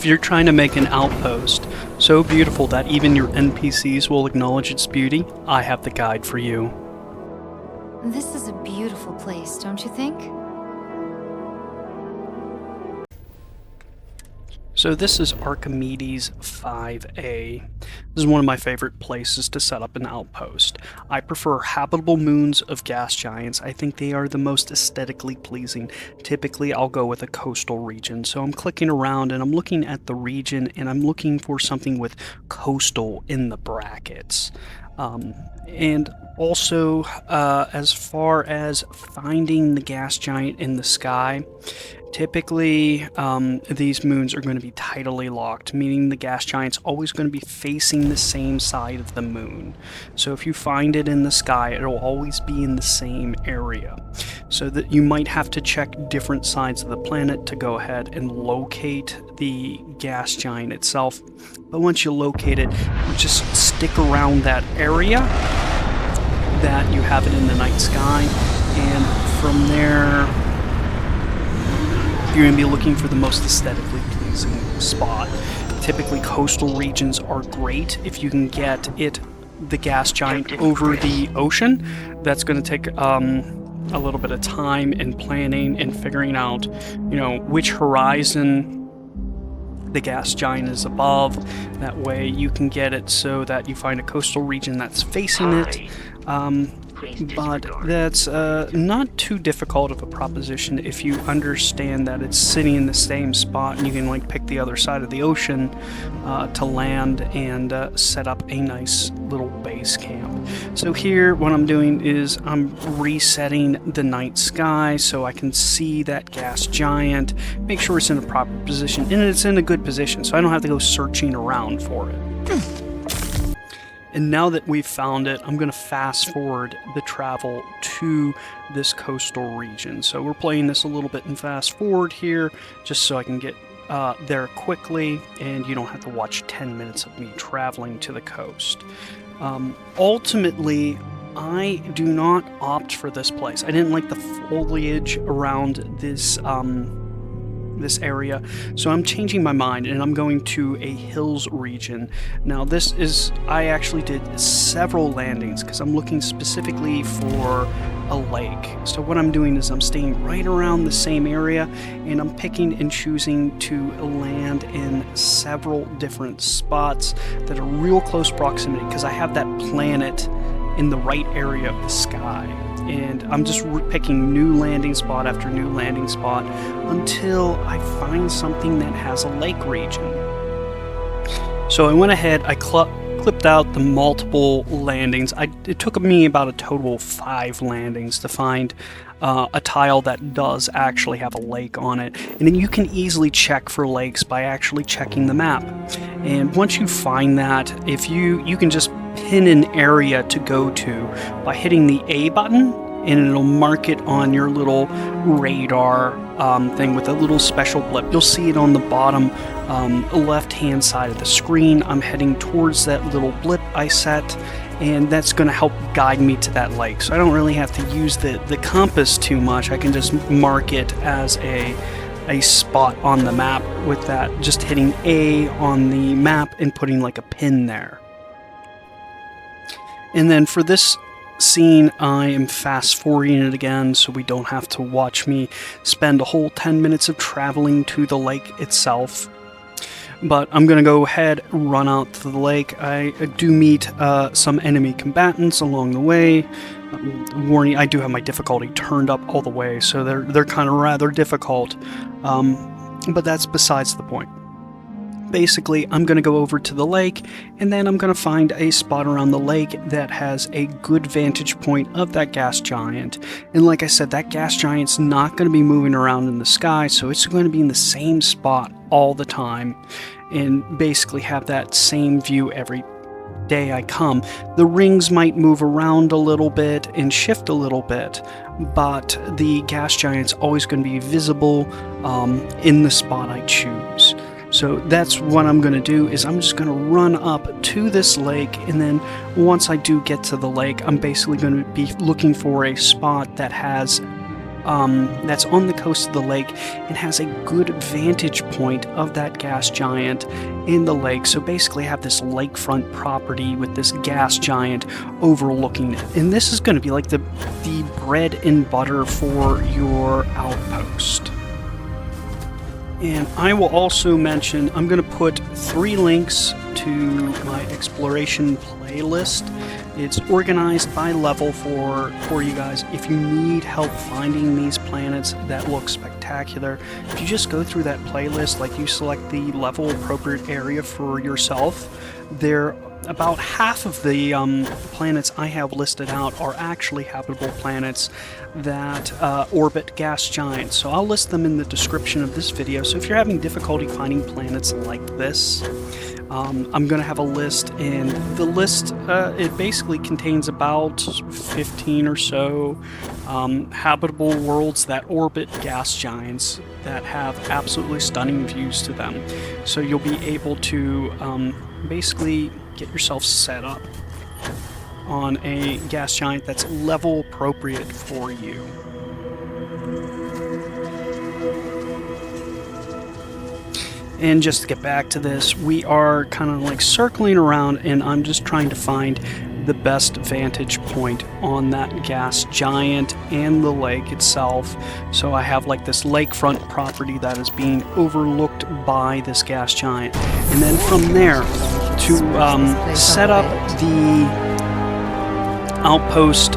If you're trying to make an outpost so beautiful that even your NPCs will acknowledge its beauty, I have the guide for you. This is a beautiful place, don't you think? So this is Archimedes 5A. This is one of my favorite places to set up an outpost. I prefer habitable moons of gas giants. I think they are the most aesthetically pleasing. Typically I'll go with a coastal region. So I'm clicking around and I'm looking at the region and I'm looking for something with coastal in the brackets. And also, as far as finding the gas giant in the sky, typically these moons are going to be tidally locked, meaning the gas giant's always going to be facing the same side of the moon. So if you find it in the sky, it'll always be in the same area. So that you might have to check different sides of the planet to go ahead and locate the gas giant itself. But once you locate it, you just stick around that area that you have it in the night sky, and from there you're going to be looking for the most aesthetically pleasing spot. Typically coastal regions are great if you can get the gas giant over the ocean. That's going to take a little bit of time and planning and figuring out, which horizon the gas giant is above. That way you can get it so that you find a coastal region that's facing it. But that's not too difficult of a proposition if you understand that it's sitting in the same spot and you can pick the other side of the ocean to land and set up a nice little base camp. So here what I'm doing is I'm resetting the night sky so I can see that gas giant, make sure it's in a proper position, and it's in a good position so I don't have to go searching around for it. And now that we've found it, I'm going to fast forward the travel to this coastal region. So we're playing this a little bit in fast forward here, just so I can get there quickly, and you don't have to watch 10 minutes of me traveling to the coast. Ultimately, I do not opt for this place. I didn't like the foliage around this area, so I'm changing my mind and I'm going to a hills region. Now I actually did several landings because I'm looking specifically for a lake. So what I'm doing is I'm staying right around the same area and I'm picking and choosing to land in several different spots that are real close proximity because I have that planet in the right area of the sky. And I'm just picking new landing spot after new landing spot until I find something that has a lake region. So I went ahead, I clipped out the multiple landings. It took me about a total of 5 landings to find a tile that does actually have a lake on it. And then you can easily check for lakes by actually checking the map. And once you find that, if you can just pin an area to go to by hitting the A button, and it'll mark it on your little radar thing with a little special blip. You'll see it on the bottom left-hand side of the screen. I'm heading towards that little blip I set, and that's going to help guide me to that lake. So I don't really have to use the compass too much. I can just mark it as a spot on the map with that, just hitting A on the map and putting a pin there. And then for this scene, I am fast forwarding it again so we don't have to watch me spend a whole 10 minutes of traveling to the lake itself. But I'm going to go ahead, run out to the lake. I do meet some enemy combatants along the way. Warning, I do have my difficulty turned up all the way, so they're kind of rather difficult. But that's besides the point. Basically, I'm going to go over to the lake, and then I'm going to find a spot around the lake that has a good vantage point of that gas giant. And like I said, that gas giant's not going to be moving around in the sky, so it's going to be in the same spot all the time, and basically have that same view every day I come. The rings might move around a little bit and shift a little bit, but the gas giant's always going to be visible in the spot I choose. So that's what I'm going to do, is I'm just going to run up to this lake, and then once I do get to the lake, I'm basically going to be looking for a spot that has that's on the coast of the lake and has a good vantage point of that gas giant in the lake. So basically I have this lakefront property with this gas giant overlooking it. And this is going to be like the bread and butter for your outpost. And I will also mention, I'm going to put 3 links to my exploration playlist. It's organized by level for you guys. If you need help finding these planets that look spectacular, if you just go through that playlist, like you select the level appropriate area for yourself, there about half of the planets I have listed out are actually habitable planets that orbit gas giants. So I'll list them in the description of this video. So if you're having difficulty finding planets like this, I'm going to have a list, and the list, it basically contains about 15 or so habitable worlds that orbit gas giants that have absolutely stunning views to them. So you'll be able to basically get yourself set up on a gas giant that's level appropriate for you. And just to get back to this, we are kind of like circling around, and I'm just trying to find the best vantage point on that gas giant and the lake itself. So I have like this lakefront property that is being overlooked by this gas giant. And then from there, to set up the outpost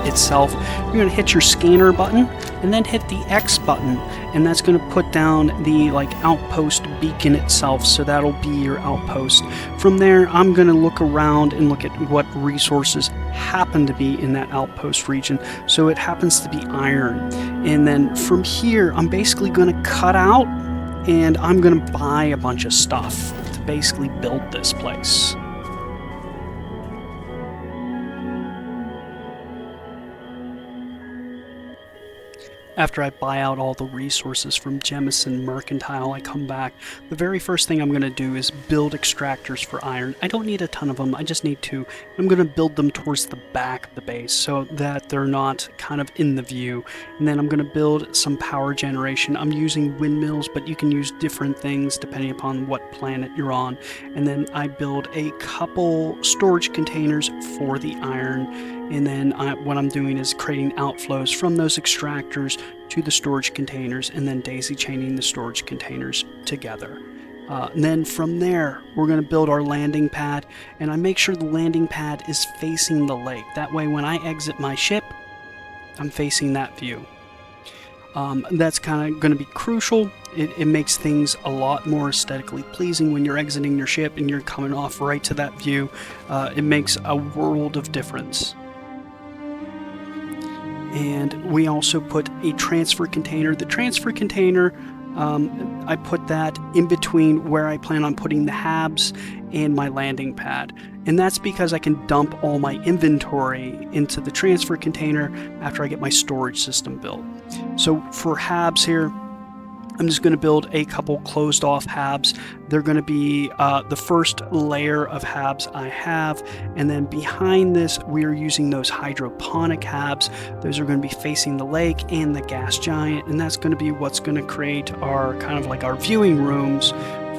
itself, you're going to hit your scanner button and then hit the X button, and that's going to put down the outpost beacon itself. So that'll be your outpost. From there, I'm going to look around and look at what resources happen to be in that outpost region. So it happens to be iron, and then from here I'm basically going to cut out and I'm going to buy a bunch of stuff to basically build this place. After I buy out all the resources from Jemison Mercantile, I come back. The very first thing I'm going to do is build extractors for iron. I don't need a ton of them, I just need 2. I'm going to build them towards the back of the base so that they're not kind of in the view. And then I'm going to build some power generation. I'm using windmills, but you can use different things depending upon what planet you're on. And then I build a couple storage containers for the iron. And then what I'm doing is creating outflows from those extractors to the storage containers, and then daisy chaining the storage containers together. And then from there, we're going to build our landing pad, and I make sure the landing pad is facing the lake. That way, when I exit my ship, I'm facing that view. That's kind of going to be crucial. It makes things a lot more aesthetically pleasing when you're exiting your ship and you're coming off right to that view. It makes a world of difference. And we also put a transfer container. The transfer container, I put that in between where I plan on putting the habs and my landing pad. And that's because I can dump all my inventory into the transfer container after I get my storage system built. So for habs here, I'm just going to build a couple closed off habs. They're going to be the first layer of habs I have, and then behind this we are using those hydroponic habs. Those are going to be facing the lake and the gas giant, and that's going to be what's going to create our kind of like our viewing rooms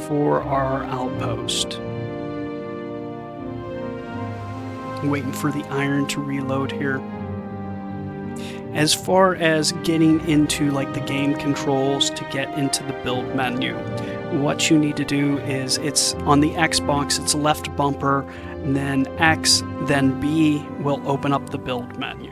for our outpost. I'm waiting for the iron to reload here. As far as getting into like the game controls to get into the build menu, what you need to do is, it's on the Xbox, it's left bumper, and then X, then B will open up the build menu.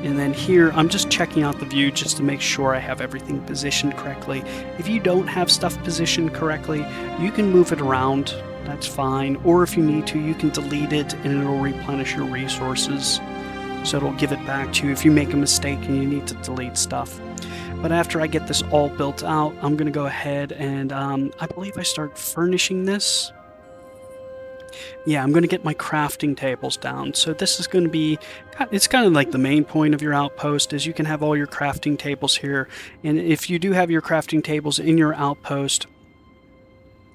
And then here, I'm just checking out the view just to make sure I have everything positioned correctly. If you don't have stuff positioned correctly, you can move it around. That's fine. Or if you need to, you can delete it and it'll replenish your resources. So it'll give it back to you if you make a mistake and you need to delete stuff. But after I get this all built out, I'm going to go ahead and I believe I start furnishing this. Yeah, I'm going to get my crafting tables down. So this is going to be, it's kind of like the main point of your outpost, is you can have all your crafting tables here. And if you do have your crafting tables in your outpost,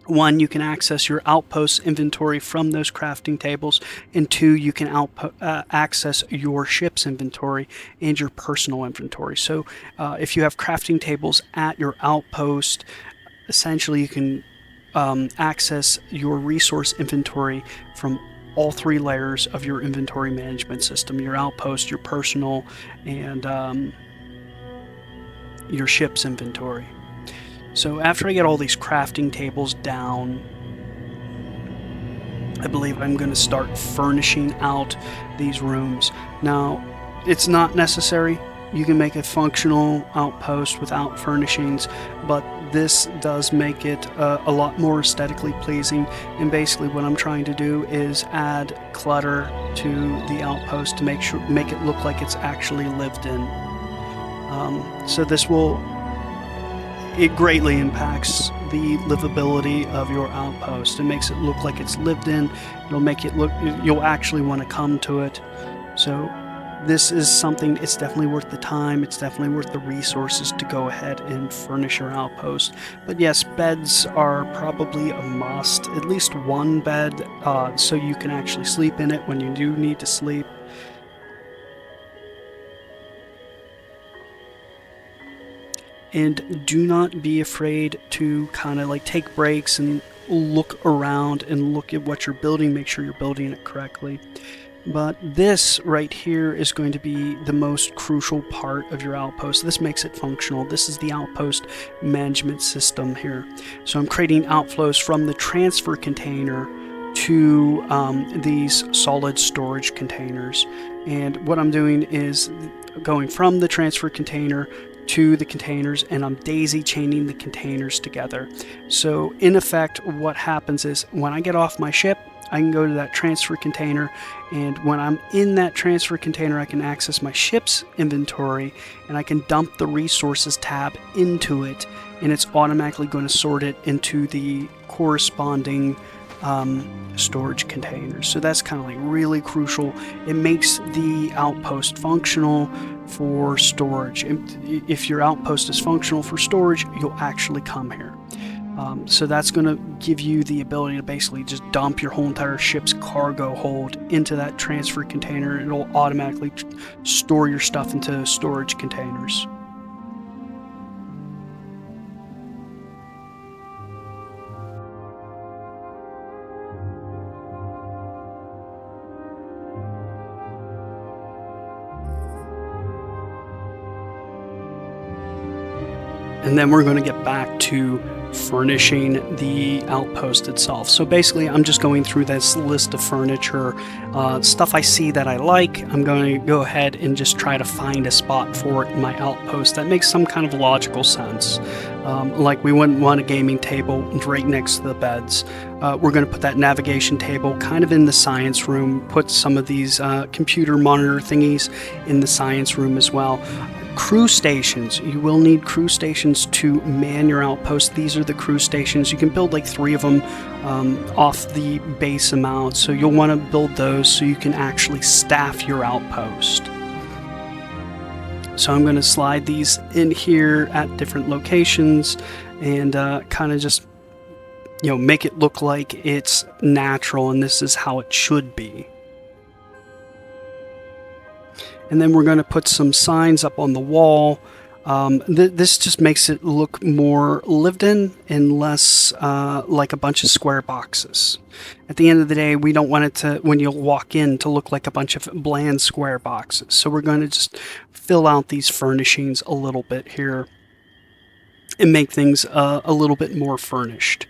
1, you can access your Outpost inventory from those crafting tables, and 2, you can access your ship's inventory and your personal inventory. So if you have crafting tables at your Outpost, essentially you can access your resource inventory from all 3 layers of your inventory management system: your Outpost, your personal, and your ship's inventory. So after I get all these crafting tables down, I believe I'm going to start furnishing out these rooms. Now, it's not necessary. You can make a functional outpost without furnishings, but this does make it a lot more aesthetically pleasing. And basically what I'm trying to do is add clutter to the outpost to make it look like it's actually lived in. So this will... It greatly impacts the livability of your outpost. It makes it look like it's lived in. It'll make it look... You'll actually want to come to it. So this is something, it's definitely worth the time. It's definitely worth the resources to go ahead and furnish your outpost. But yes, beds are probably a must. At least one bed, so you can actually sleep in it when you do need to sleep. And do not be afraid to kind of like take breaks and look around and look at what you're building, make sure you're building it correctly. But this right here is going to be the most crucial part of your outpost. This makes it functional. This is the outpost management system here. So I'm creating outflows from the transfer container to these solid storage containers. And what I'm doing is going from the transfer container to the containers, and I'm daisy chaining the containers together. So in effect, what happens is when I get off my ship, I can go to that transfer container, and when I'm in that transfer container, I can access my ship's inventory, and I can dump the resources tab into it, and it's automatically going to sort it into the corresponding storage containers. So that's kind of like really crucial. It makes the outpost functional for storage. If your outpost is functional for storage, you'll actually come here. So that's going to give you the ability to basically just dump your whole entire ship's cargo hold into that transfer container. It'll automatically store your stuff into storage containers. And then we're going to get back to furnishing the outpost itself. So basically I'm just going through this list of furniture, stuff I see that I like. I'm going to go ahead and just try to find a spot for it in my outpost that makes some kind of logical sense. Like we wouldn't want a gaming table right next to the beds. We're going to put that navigation table kind of in the science room, put some of these computer monitor thingies in the science room as well. Crew stations. You will need crew stations to man your outpost. These are the crew stations. You can build like 3 of them off the base amount. So you'll want to build those so you can actually staff your outpost. So I'm going to slide these in here at different locations and kind of just, you know, make it look like it's natural and this is how it should be. And then we're going to put some signs up on the wall. This just makes it look more lived in and less like a bunch of square boxes. At the end of the day, we don't want it to, when you walk in, to look like a bunch of bland square boxes. So we're going to just fill out these furnishings a little bit here and make things a little bit more furnished.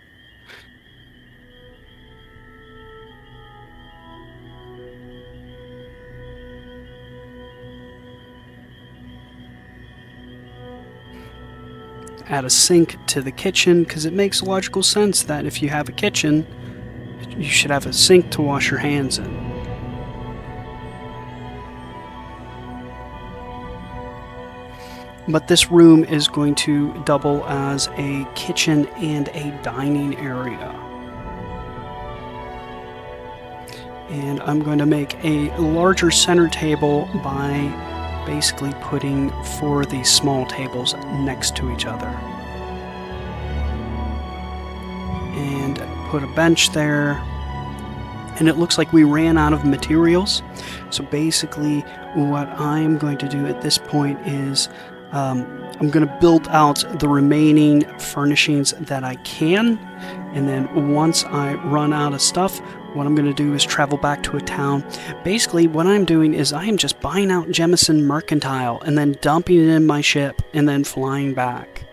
Add a sink to the kitchen because it makes logical sense that if you have a kitchen, you should have a sink to wash your hands in. But this room is going to double as a kitchen and a dining area. And I'm going to make a larger center table by basically putting 4 of these small tables next to each other. and put a bench there. And it looks like we ran out of materials. So basically what I'm going to do at this point is I'm going to build out the remaining furnishings that I can. And then once I run out of stuff, what I'm going to do is travel back to a town. Basically, what I'm doing is I am just buying out Jemison Mercantile and then dumping it in my ship and then flying back.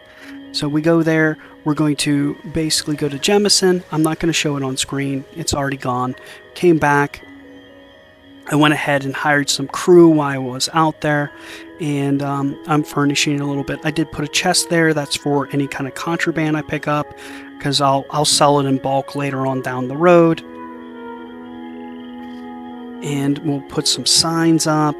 So we go there. We're going to basically go to Jemison. I'm not going to show it on screen. It's already gone. Came back. I went ahead and hired some crew while I was out there, and I'm furnishing a little bit. I did put a chest there. That's for any kind of contraband I pick up, because I'll sell it in bulk later on down the road. And we'll put some signs up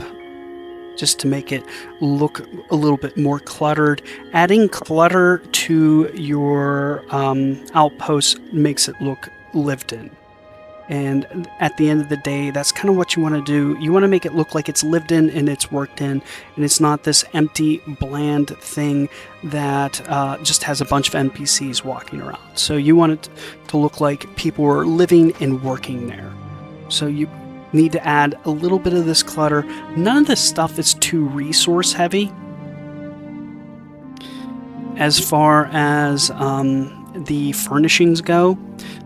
just to make it look a little bit more cluttered. Adding clutter to your outpost makes it look lived in. And at the end of the day, that's kind of what you want to do. You want to make it look like it's lived in and it's worked in, and it's not this empty, bland thing that just has a bunch of NPCs walking around. So you want it to look like people are living and working there. So you need to add a little bit of this clutter. None of this stuff is too resource heavy. As far as the furnishings go,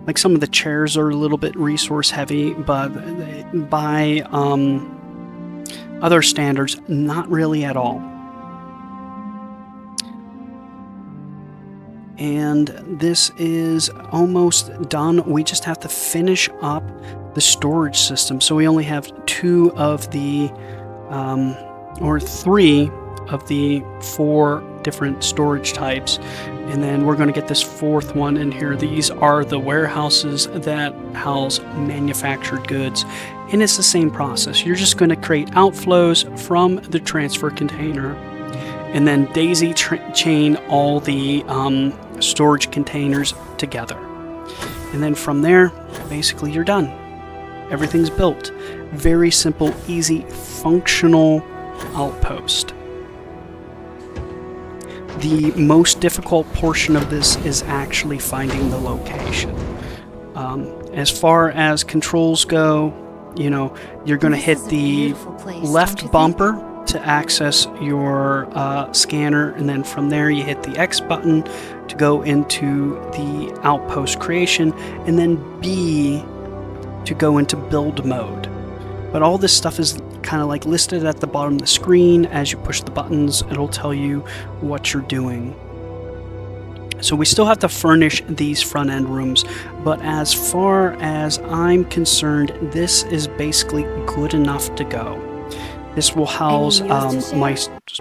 like some of the chairs are a little bit resource heavy, but by other standards, not really at all. And this is almost done. We just have to finish up the storage system. So we only have 2 of the, or 3 of the 4 different storage types. And then we're going to get this 4th one in here. These are the warehouses that house manufactured goods. And it's the same process. You're just going to create outflows from the transfer container and then daisy chain all the storage containers together. And then from there, basically you're done. Everything's built. Very simple, easy, functional outpost. The most difficult portion of this is actually finding the location. As far as controls go, you know, you're going to hit the left bumper to access your scanner, and then from there you hit the X button to go into the outpost creation, and then B to go into build mode. But all this stuff is kind of like listed at the bottom of the screen. As you push the buttons, it'll tell you what you're doing. So we still have to furnish these front end rooms, but as far as I'm concerned, this is basically good enough to go. This will house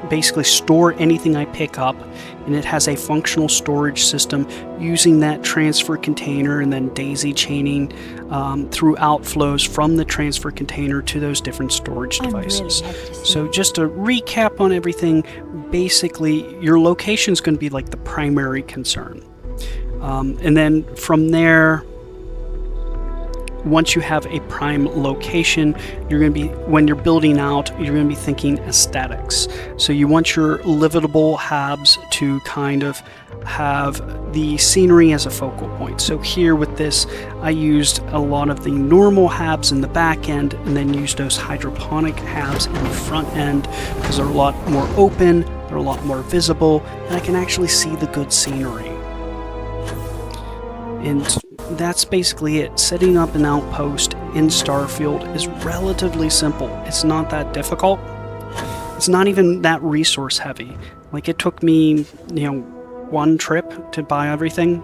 basically store anything I pick up, and it has a functional storage system using that transfer container and then daisy chaining through outflows from the transfer container to those different storage devices. So just to recap on everything, basically your location is going to be like the primary concern. And then from there, once you have a prime location, you're going to be, when you're building out, you're going to be thinking aesthetics. So you want your livable habs to kind of have the scenery as a focal point. So here with this, I used a lot of the normal habs in the back end and then used those hydroponic habs in the front end because they're a lot more open, they're a lot more visible, and I can actually see the good scenery. And that's basically it. Setting up an outpost in Starfield is relatively simple. It's not that difficult. It's not even that resource heavy. Like, it took me, 1 trip to buy everything.